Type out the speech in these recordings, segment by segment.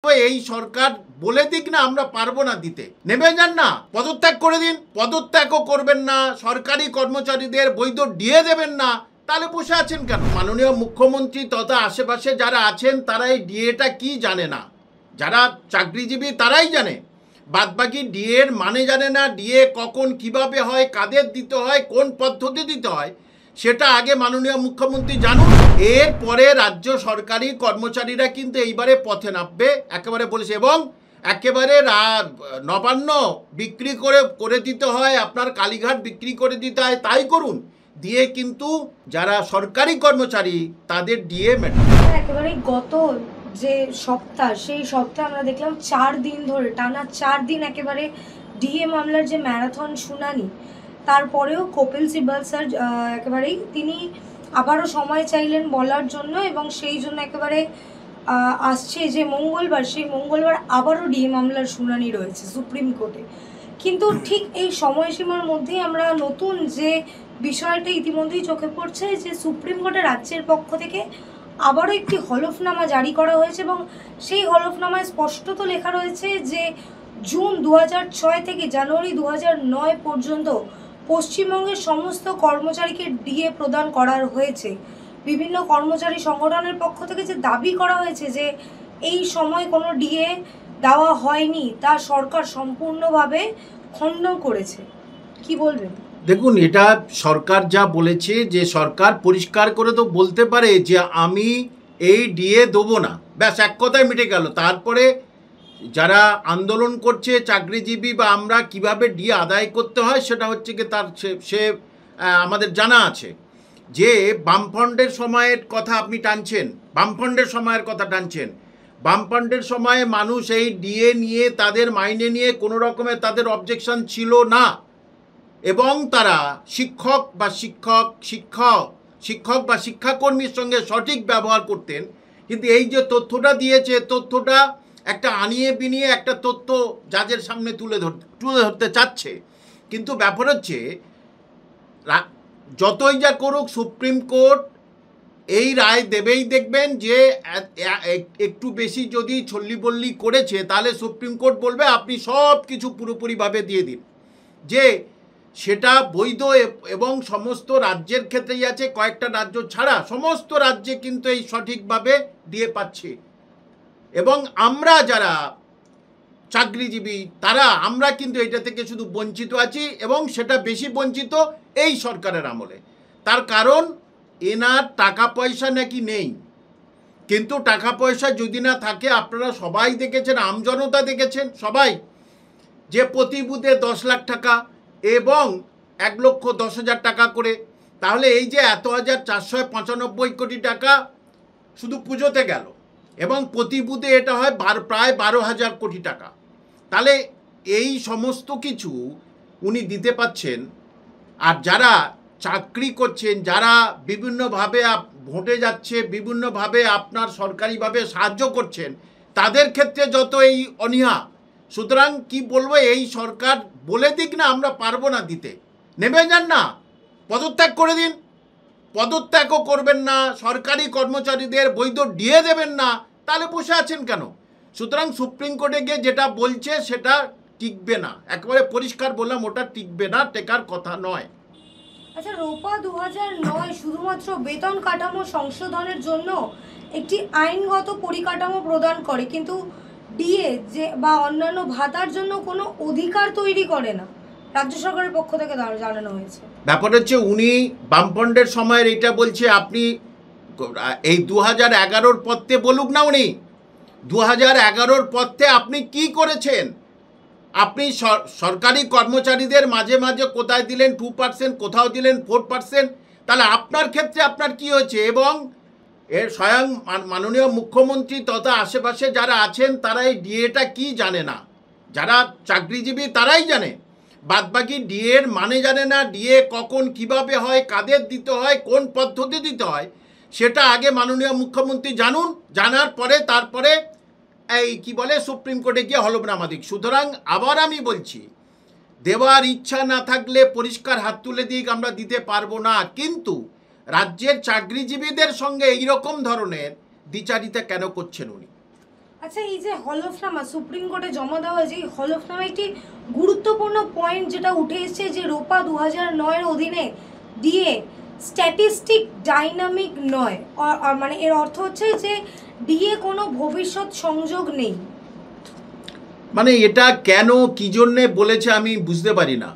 এই সরকার বলে দিক না আমরা পারবো না দিতে, নেমে যান না, পদত্যাগ করে দিন। পদত্যাগও করবেন না, সরকারি কর্মচারীদের বৈধ ডিএ দেবেন না, তাহলে বসে আছেন কেন? মাননীয় মুখ্যমন্ত্রী তথা আশেপাশে যারা আছেন তারা এই ডিএটা কি জানে না, যারা চাকরিজীবী তারাই জানে, বাদবাকি ডিএর মানে জানে না। ডিএ কখন কিভাবে হয়, কাদের দিতে হয়, কোন পদ্ধতি দিতে হয়, সেটা আগে মাননীয় মুখ্যমন্ত্রী জানুন। এরপরে রাজ্য সরকারি কর্মচারীরা কিন্তু এইবারে পথে নামবে একেবারে বলেছে, এবং একেবারে নবান্ন বিক্রি করে দিতে হয়, আপনার কালীঘাট বিক্রি করে দিতে হয়, তাই করুন। দিয়ে কিন্তু যারা সরকারি কর্মচারী তাদের ডিএ মেটাবে। একেবারে গত যে সপ্তাহ, সেই সপ্তাহে আমরা দেখলাম 4 দিন ধরে টানা 4 দিন একেবারে ডিএ মামলার যে ম্যারাথন শুনানি, তারপরেও কপিল সিব্বল স্যার একেবারেই তিনি আবারও সময় চাইলেন বলার জন্য, এবং সেই জন্য একেবারে আসছে যে মঙ্গলবার, সেই মঙ্গলবার আবারও ডিএ মামলার শুনানি রয়েছে সুপ্রিম কোর্টে। কিন্তু ঠিক এই সময়সীমার মধ্যেই আমরা নতুন যে বিষয়টা ইতিমধ্যেই চোখে পড়ছে, যে সুপ্রিম কোর্টে রাজ্যের পক্ষ থেকে আবারও একটি হলফনামা জারি করা হয়েছে, এবং সেই হলফনামায় স্পষ্টত লেখা রয়েছে যে জুন 2006 থেকে জানুয়ারি 2009 পর্যন্ত পশ্চিমবঙ্গের সমস্ত কর্মচারীকে ডিএ প্রদান করা হয়েছে। বিভিন্ন কর্মচারী সংগঠনের পক্ষ থেকে যে দাবি করা হয়েছে যে এই সময় কোনো ডিএ দেওয়া হয়নি, তা সরকার সম্পূর্ণভাবে খণ্ডন করেছে। কি বলবেন? দেখুন, এটা সরকার যা বলেছে, যে সরকার পরিষ্কার করে তো বলতে পারে যে আমি এই ডিএ দেবো না, ব্যাস এক কথায় মিটে গেল। তারপরে যারা আন্দোলন করছে চাকরিজীবী বা আমরা কিভাবে ডিএ আদায় করতে হয় সেটা হচ্ছে কি তার সে আমাদের জানা আছে। যে বামফ্রন্টের সময়ের কথা আপনি টানছেন, বামফ্রন্টের সময়ের কথা টানছেন, বামফ্রন্টের সময়ে মানুষ এই ডিএ নিয়ে তাদের মাইনে নিয়ে কোনো রকমের তাদের অবজেকশন ছিল না, এবং তারা শিক্ষক বা শিক্ষাকর্মীর সঙ্গে সঠিক ব্যবহার করতেন। কিন্তু এই যে তথ্যটা দিয়েছে, তথ্যটা একটা আনিয়ে বিনিয়ে একটা তথ্য জাজের সামনে তুলে ধরতে চাচ্ছে। কিন্তু ব্যাপার হচ্ছে যতই যা করুক সুপ্রিম কোর্ট এই রায় দেবেই। দেখবেন যে একটু বেশি যদি ছল্লিবল্লি করেছে, তাহলে সুপ্রিম কোর্ট বলবে আপনি সব কিছু পুরোপুরিভাবে দিয়ে দিন, যে সেটা বৈধ। এবং সমস্ত রাজ্যের ক্ষেত্রেই আছে, কয়েকটা রাজ্য ছাড়া সমস্ত রাজ্যে কিন্তু এই সঠিকভাবে দিয়ে পাচ্ছে। এবং আমরা যারা চাকরিজীবী আমরা কিন্তু এটা থেকে শুধু বঞ্চিত আছি, এবং সেটা বেশি বঞ্চিত এই সরকারের আমলে। তার কারণ এনার টাকা পয়সা নাকি নেই, কিন্তু টাকা পয়সা যদি না থাকে, আপনারা সবাই দেখেছেন, আমজনতা দেখেছেন সবাই, যে প্রতি বুথে 10 লাখ টাকা এবং 1,10,000 টাকা করে, তাহলে এই যে 1,495 কোটি টাকা শুধু পুজোতে গেল, এবং প্রতি বুথে এটা হয় প্রায় 12,000 কোটি টাকা। তাহলে এই সমস্ত কিছু উনি দিতে পাচ্ছেন। আর যারা চাকরি করছেন, যারা বিভিন্নভাবে ভোটে যাচ্ছে, বিভিন্নভাবে আপনার সরকারিভাবে সাহায্য করছেন, তাদের ক্ষেত্রে যত এই অনীহা। সুতরাং কি বলবো, এই সরকার বলে দিক না আমরা পারবো না দিতে, নেমে যান না, পদত্যাগ করে দিন। পদত্যাগও করবেন না, সরকারি কর্মচারীদের বৈধ ডিএ দেবেন না, তাহলে বসে আছেন কেন? সুতরাং সুপ্রিম কোর্টে গিয়ে যেটা বলছে সেটা টিকবে না, একেবারে পরিষ্কার বললাম, ওটা টিকবে না, টেকার কথা নয়। আচ্ছা, রোপা 2009 শুধুমাত্র বেতন কাঠামো সংশোধনের জন্য একটি আইনগত পরিকাঠামো প্রদান করে, কিন্তু ডিএ যে বা অন্যান্য ভাতার জন্য কোনো অধিকার তৈরি করে না, রাজ্য সরকারের পক্ষ থেকে জানানো হয়েছে। ব্যাপার হচ্ছে উনি বামফ্রন্টের সময়ের এটা বলছে, আপনি এই 2011-র পথে বলুক না, উনি 2011-র পথে আপনি কি করেছেন? আপনি সরকারি কর্মচারীদের মাঝে মাঝে কোথায় দিলেন 2%, কোথাও দিলেন 4%, তাহলে আপনার ক্ষেত্রে আপনার কি হয়েছে? এবং এর স্বয়ং মাননীয় মুখ্যমন্ত্রী তথা আশেপাশে যারা আছেন তারা এই ডিএটা কি জানে না, যারা চাকরিজীবী তারাই জানে, বাদবাকি ডিএর মানে জানে না। ডিএ কখন কিভাবে হয়, কাদের দিতে হয়, কোন পদ্ধতি দিতে হয়, সেটা আগে মাননীয় মুখ্যমন্ত্রী জানুন। জানার পরে তারপরে এই কি বলে সুপ্রিম কোর্টে গিয়ে হলফনামা দিক। সুতরাং আবার আমি বলছি, দেওয়ার ইচ্ছা না থাকলে পরিষ্কার হাত তুলে দিক, আমরা দিতে পারবো না। কিন্তু রাজ্যের চাকরিজীবীদের সঙ্গে এইরকম ধরনের দ্বিচারিতা কেন করছেন উনি? আচ্ছা, এই যে হলফনামা সুপ্রিম কোর্টে জমা দেওয়া হয়েছে, এই হলফনামা একটি গুরুত্বপূর্ণ পয়েন্ট যেটা উঠে এসেছে যে রোপা 2009-এর অধীনে ডিএ স্ট্যাটিস্টিক ডাইনামিক নয়, মানে এর অর্থ হচ্ছে যে ডিএ কোনো ভবিষ্যৎ সংযোগ নেই। মানে এটা কেন কি জন্যে বলেছে আমি বুঝতে পারি না।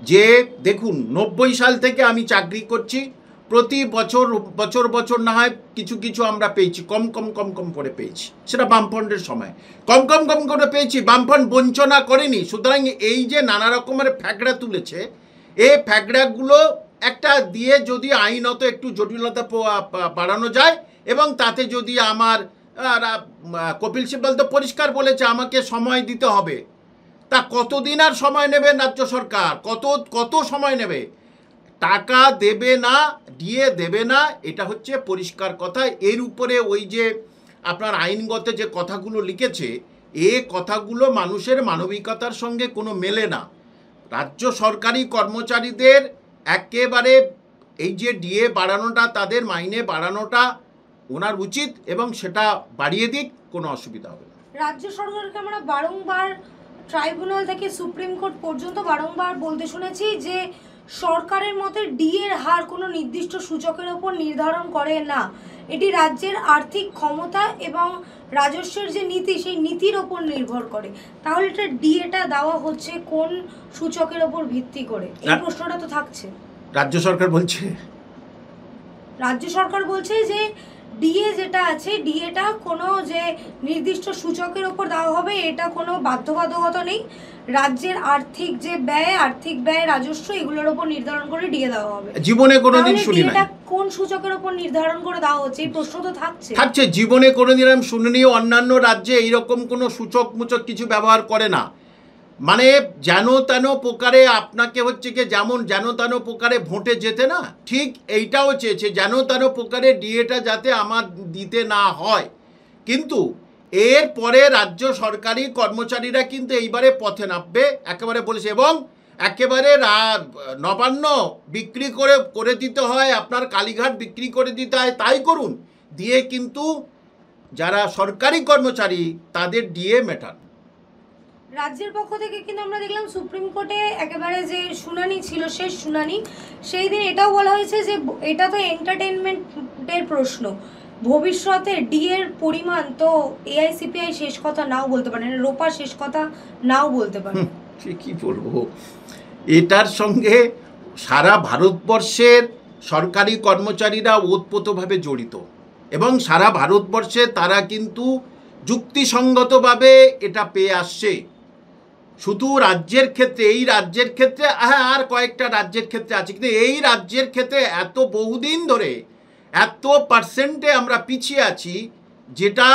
যে দেখুন 90 সাল থেকে আমি চাকরি করছি, প্রতি বছর বছর বছর না হয় কিছু কিছু আমরা পেয়েছি, কম কম কম কম করে পেয়েছি, সেটা বামফ্রন্টের সময় কম কম কম করে পেয়েছি, বামফ্রন্ট বঞ্চনা করেনি। সুতরাং এই যে নানা রকমের ফ্যাকড়া তুলেছে, এই ফ্যাকড়াগুলো একটা দিয়ে যদি আইনত একটু জটিলতা বাড়ানো যায়, এবং তাতে যদি আমার কপিল সিব্বল তো পরিষ্কার বলেছে আমাকে সময় দিতে হবে, তা কতদিন আর সময় নেবে রাজ্য সরকার, কত সময় নেবে? টাকা দেবে না, দিয়ে দেবে না, এটা হচ্ছে পরিষ্কার কথা। এর উপরে ওই যে আপনার আইনগত যে কথাগুলো লিখেছে, এ কথাগুলো মানুষের মানবিকতার সঙ্গে কোনো মেলে না। রাজ্য সরকারি কর্মচারীদের একেবারে এই যে ডিএ বাড়ানোটা, তাদের মাইনে বাড়ানোটা ওনার উচিত, এবং সেটা বাড়িয়ে দিক, কোনো অসুবিধা হবে না। রাজ্য সরকারকে আমরা বারংবার ট্রাইব্যুনাল থেকে সুপ্রিম কোর্ট পর্যন্ত বারংবার বলতে শুনেছি যে সরকারের মতে ডিএর হার কোনো নির্দিষ্ট সূচকের ওপর নির্ধারণ করে না, এটি রাজ্যের আর্থিক ক্ষমতা এবং রাজস্বের যে নীতি, সেই নীতির ওপর নির্ভর করে। তাহলে এটা ডিএটা দেওয়া হচ্ছে কোন সূচকের ওপর ভিত্তি করে? এই প্রশ্নটা তো থাকছে। রাজ্য সরকার বলছে যে ডিএ যেটা আছে, ডিএটা কোনো যে নির্দিষ্ট সূচকের ওপর দেওয়া হবে এটা কোনো বাধ্যবাধকতা নেই, রাজ্যের আর্থিক ব্যয় রাজস্ব এগুলোর ওপর নির্ধারণ করে ডিএ দেওয়া হবে। জীবনে কোনোদিন শুনি না এটা কোন সূচকের ওপর নির্ধারণ করে দেওয়া হচ্ছে, এই প্রশ্ন তো থাকছে। জীবনে কোনোদিন আমি শুনিনি অন্যান্য রাজ্যে এইরকম কোনো সূচক মুচক কিছু ব্যবহার করে না। মানে যেন তেন প্রকারে আপনাকে হচ্ছে কি, যেমন যেন তেন প্রকারে ভোটে যেতে না, ঠিক এইটাও চেয়েছে যেন তেন প্রকারে ডিএটা যাতে আমার দিতে না হয়। কিন্তু এর পরে রাজ্য সরকারি কর্মচারীরা কিন্তু এইবারে পথে নামবে একেবারে বলেছে, এবং একেবারে নবান্ন বিক্রি করে দিতে হয়, আপনার কালীঘাট বিক্রি করে দিতে হয়, তাই করুন, দিয়ে কিন্তু যারা সরকারি কর্মচারী তাদের ডিএ মেটান। রাজ্যের পক্ষ থেকে কিন্তু আমরা দেখলাম সুপ্রিম কোর্টে একেবারে যে শুনানি ছিল, শেষ শুনানি, সেই দিন এটাও বলা হয়েছে যে এটা তো এন্টারটেনমেন্টের প্রশ্ন, ভবিষ্যতে ডিএর পরিমাণ তো এআইসিপিআই শেষ কথা নাও বলতে পারে, রোপা শেষ কথা নাও বলতে পারে। কি বলবো, এটার সঙ্গে সারা ভারতবর্ষের সরকারি কর্মচারীরা ওতপ্রোতভাবে জড়িত, এবং সারা ভারতবর্ষে তারা কিন্তু যুক্তিসঙ্গতভাবে এটা পেয়ে আসছে। শুধু রাজ্যের ক্ষেত্রে, এই রাজ্যের ক্ষেত্রে, হ্যাঁ আর কয়েকটা রাজ্যের ক্ষেত্রে আছে, কিন্তু এই রাজ্যের ক্ষেত্রে এত বহুদিন ধরে এত পার্সেন্টে আমরা পিছিয়ে আছি, যেটা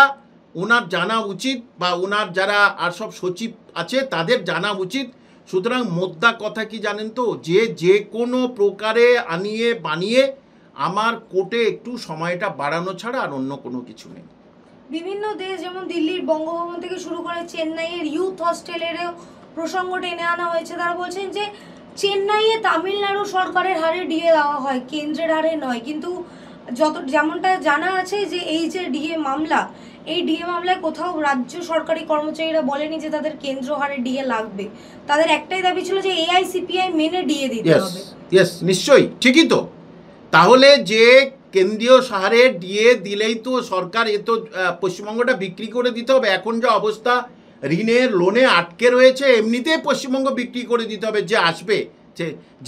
ওনার জানা উচিত, বা ওনার যারা আর সব সচিব আছে তাদের জানা উচিত। সুতরাং মোদ্দা কথা কি জানেন তো, যে কোনো প্রকারে আনিয়ে বানিয়ে আমার কোর্টে একটু সময়টা বাড়ানো ছাড়া আর অন্য কোনো কিছু নেই। বিভিন্ন দেশ যেমন দিল্লির বঙ্গভবন থেকে শুরু করে চেন্নাইয়ের ইউথ হস্টেলেরও প্রসঙ্গ টেনে আনা হয়েছে। তারা বলছেন যে চেন্নাইয়ে তামিলনাড়ু সরকারের হারে ডিএ দেওয়া হয়, কেন্দ্রের হারে নয়। কিন্তু যেমনটা জানা আছে যে এই যে ডিএ মামলা, এই ডিএ মামলায় কোথাও রাজ্য সরকারি কর্মচারীরা বলেনি যে তাদের কেন্দ্র হারে ডিএ লাগবে, তাদের একটাই দাবি ছিল যে এআইসিপিআই মেনে ডিএ দিতে হবে। নিশ্চয়ই ঠিকই তো। তাহলে যে কেন্দ্রীয় হারে ডিএ দিলেই তো সরকার এ তো পশ্চিমবঙ্গটা বিক্রি করে দিতে হবে। এখন যা অবস্থা, ঋণের লোনে আটকে রয়েছে, এমনিতেই পশ্চিমবঙ্গ বিক্রি করে দিতে হবে। যে আসবে,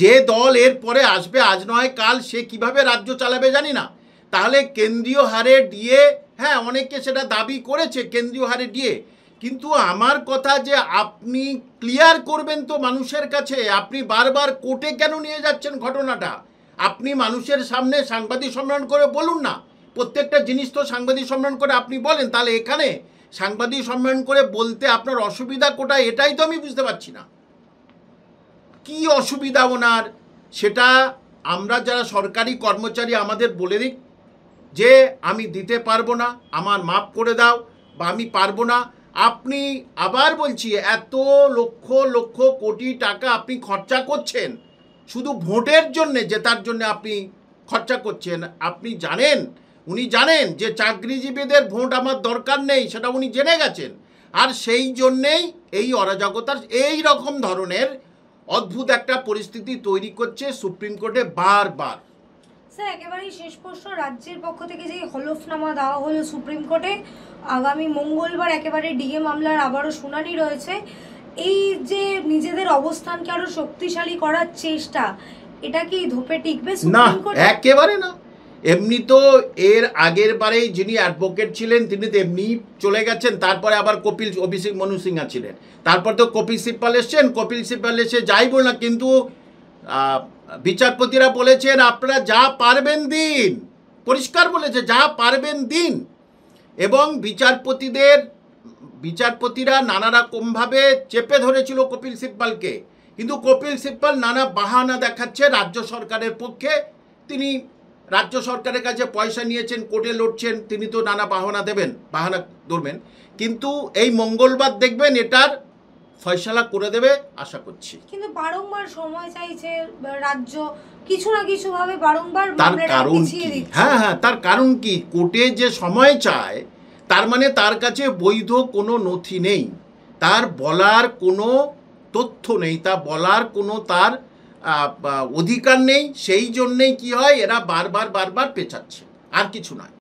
যে দল এর পরে আসবে, আজ নয় কাল, সে কিভাবে রাজ্য চালাবে জানি না। তাহলে কেন্দ্রীয় হারে ডিএ, হ্যাঁ অনেকে সেটা দাবি করেছে কেন্দ্রীয় হারে ডিএ, কিন্তু আমার কথা যে আপনি ক্লিয়ার করবেন তো মানুষের কাছে। আপনি বারবার কোর্টে কেন নিয়ে যাচ্ছেন ঘটনাটা? আপনি মানুষের সামনে সাংবাদিক সম্মেলন করে বলুন না, প্রত্যেকটা জিনিস তো সাংবাদিক সম্মেলন করে আপনি বলেন। তাহলে এখানে সাংবাদিক সম্মেলন করে বলতে আপনার অসুবিধা কোথায়, এটাই তো আমি বুঝতে পারছি না। কি অসুবিধা ওনার, সেটা আমরা যারা সরকারি কর্মচারী আমাদের বলে দিক যে আমি দিতে পারবো না, আমার মাফ করে দাও, বা আমি পারবো না। আপনি আবার বলছি, এত লক্ষ লক্ষ কোটি টাকা আপনি খরচা করছেন শুধু ভোটের জন্যে, জেতার জন্য আপনি খরচা করছেন। আপনি জানেন উনি জানেন যে চাকরিজীবীদের ভোট আমার দরকার নেই, সেটা উনি জেনে গেছেন। আর সেই জন্যেই এই অরাজকতার এই রকম ধরনের অদ্ভুত একটা পরিস্থিতি তৈরি করছে সুপ্রিম কোর্টে বারবার। স্যার একেবারেই শেষ প্রশ্ন, রাজ্যের পক্ষ থেকে যে হলফনামা দেওয়া হলো সুপ্রিম কোর্টে, আগামী মঙ্গলবার একেবারে ডিএ মামলার আবারও শুনানি রয়েছে, এই যে নিজেদের অবস্থানকে আরো শক্তিশালী করার চেষ্টা, এটা কি ধোপে টিকবে না, সুপ্রিম কোর্টে? একেবারে না। এমনি তো এর আগের বারেই যিনি অ্যাডভোকেট ছিলেন তিনি তো এমনি চলে গেছেন, তারপরে আবার কপিল অভিষেক মনু সিংহা ছিলেন, তারপর তো কপিল সিব্বাল এসছেন। কপিল সিব্বাল এসে যাই বল না, কিন্তু বিচারপতিরা বলেছেন আপনারা যা পারবেন দিন, পরিষ্কার বলেছে যা পারবেন দিন। এবং বিচারপতিরা নানা রকমভাবে চেপে ধরেছিল কপিল সিব্বালকে, কিন্তু কপিল সিব্বাল নানা বাহানা দেখাচ্ছে রাজ্য সরকারের পক্ষে। তিনি রাজ্য সরকারের কাছে পয়সা নিয়েছেন, কোর্টে লড়ছেন, তিনি তো নানা বাহানা ধরবেন। কিন্তু এই মঙ্গলবার দেখবেন এটার ফয়সালা করে দেবে আশা করছি। কিন্তু বারংবার সময় চাইছে রাজ্য, কিছু না কিছু ভাবে বারংবার তার মামলাটা কারণ পিছিয়ে কি? দিচ্ছে। হ্যাঁ, তার কারণ কি? কোর্টে যে সময় চায় তার মানে তার কাছে বৈধ কোনো নথি নেই, তার বলার কোনো তথ্য নেই, তা বলার কোনো তার অধিকার নেই। সেই জন্যেই কি হয়, এরা বারবার পেছাচ্ছে, আর কিছু নয়।